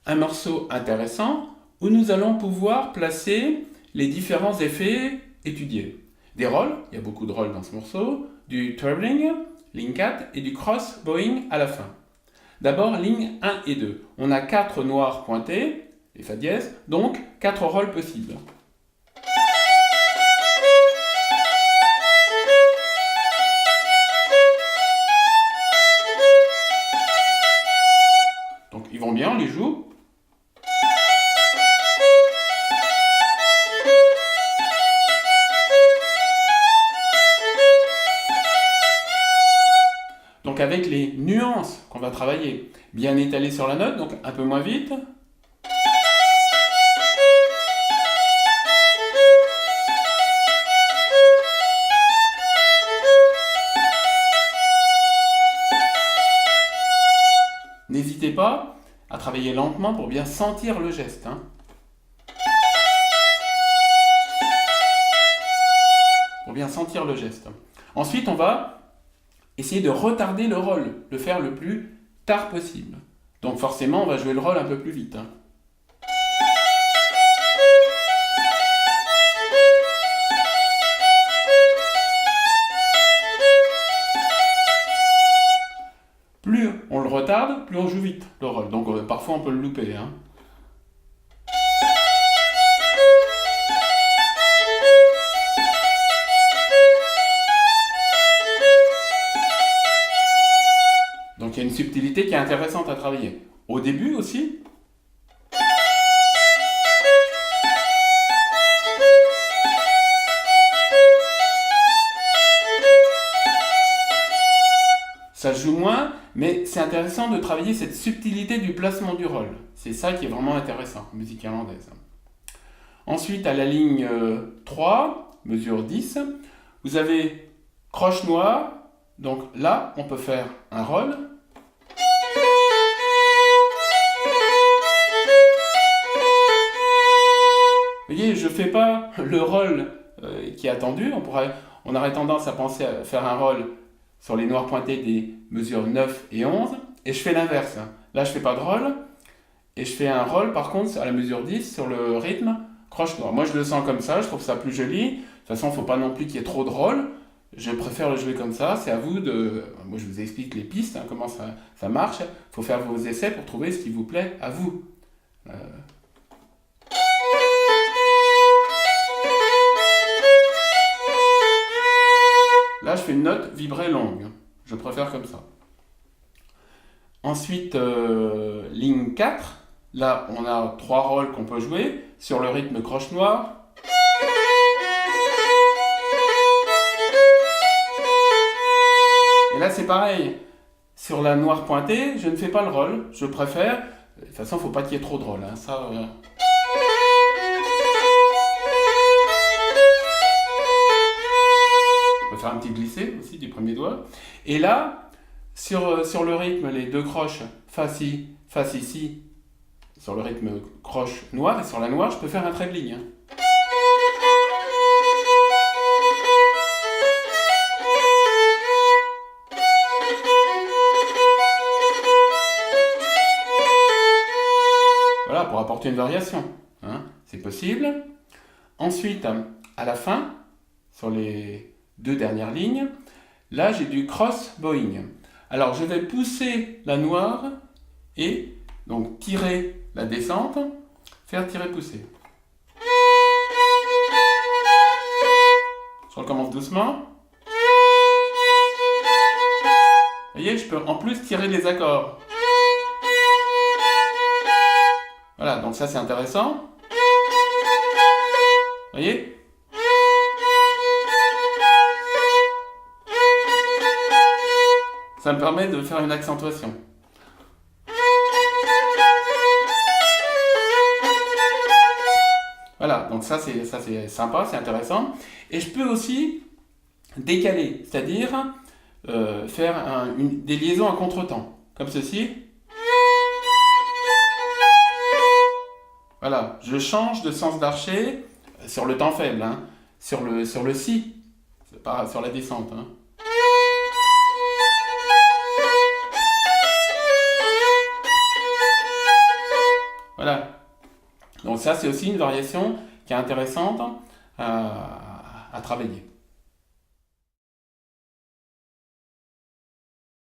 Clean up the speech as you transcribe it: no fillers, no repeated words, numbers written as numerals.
un morceau intéressant où nous allons pouvoir placer les différents effets étudiés. Des rolls, il y a beaucoup de rolls dans ce morceau, du trebling, ligne 4, et du cross bowing à la fin. D'abord, ligne 1 et 2. On a 4 noirs pointés, les fa dièse, donc 4 rolls possibles. Donc ils vont bien, on les joue. Donc avec les nuances qu'on va travailler, bien étalées sur la note, donc un peu moins vite. N'hésitez pas à travailler lentement pour bien sentir le geste. Pour bien sentir le geste. Ensuite, on va essayer de retarder le roll, le faire le plus tard possible. Donc forcément, on va jouer le roll un peu plus vite. Plus on le retarde, plus on joue vite le roll. Donc parfois on peut le louper. Donc il y a une subtilité qui est intéressante à travailler. Au début aussi. Ça se joue moins, mais c'est intéressant de travailler cette subtilité du placement du roll. C'est ça qui est vraiment intéressant en musique irlandaise. Ensuite, à la ligne 3, mesure 10, vous avez croche noire. Donc là, on peut faire un roll. Vous voyez, je ne fais pas le roll qui est attendu. On aurait tendance à penser à faire un roll sur les noirs pointés des mesures 9 et 11. Et je fais l'inverse. Là, je ne fais pas de roll. Et je fais un roll, par contre, à la mesure 10 sur le rythme croche noire. Moi, je le sens comme ça. Je trouve ça plus joli. De toute façon, il ne faut pas non plus qu'il y ait trop de roll. Je préfère le jouer comme ça. C'est à vous de... Moi, je vous explique les pistes, comment ça marche. Il faut faire vos essais pour trouver ce qui vous plaît à vous. Là, je fais une note vibrée longue. Je préfère comme ça. Ensuite, ligne 4. Là, on a 3 rolls qu'on peut jouer sur le rythme croche noire. Et là, c'est pareil. Sur la noire pointée, je ne fais pas le roll. Je préfère... De toute façon, il ne faut pas qu'il y ait trop de roll. Ça... On peut faire un petit glissé aussi du premier doigt. Et là, sur le rythme, les deux croches face ici, sur le rythme croche noire, et sur la noire, je peux faire un trait de ligne. Voilà, pour apporter une variation. C'est possible. Ensuite, à la fin, sur les 2 dernières lignes, là j'ai du cross bowing. Alors je vais pousser la noire et donc tirer la descente, faire tirer pousser. Je recommence doucement. Vous voyez, je peux en plus tirer les accords. Voilà, donc ça c'est intéressant. Vous voyez ? Ça me permet de faire une accentuation. Voilà, donc ça c'est sympa, c'est intéressant. Et je peux aussi décaler, c'est-à-dire faire des liaisons à contre-temps, comme ceci. Voilà, je change de sens d'archet sur le temps faible, sur le si, pas sur la descente. Voilà. Donc ça, c'est aussi une variation qui est intéressante à travailler.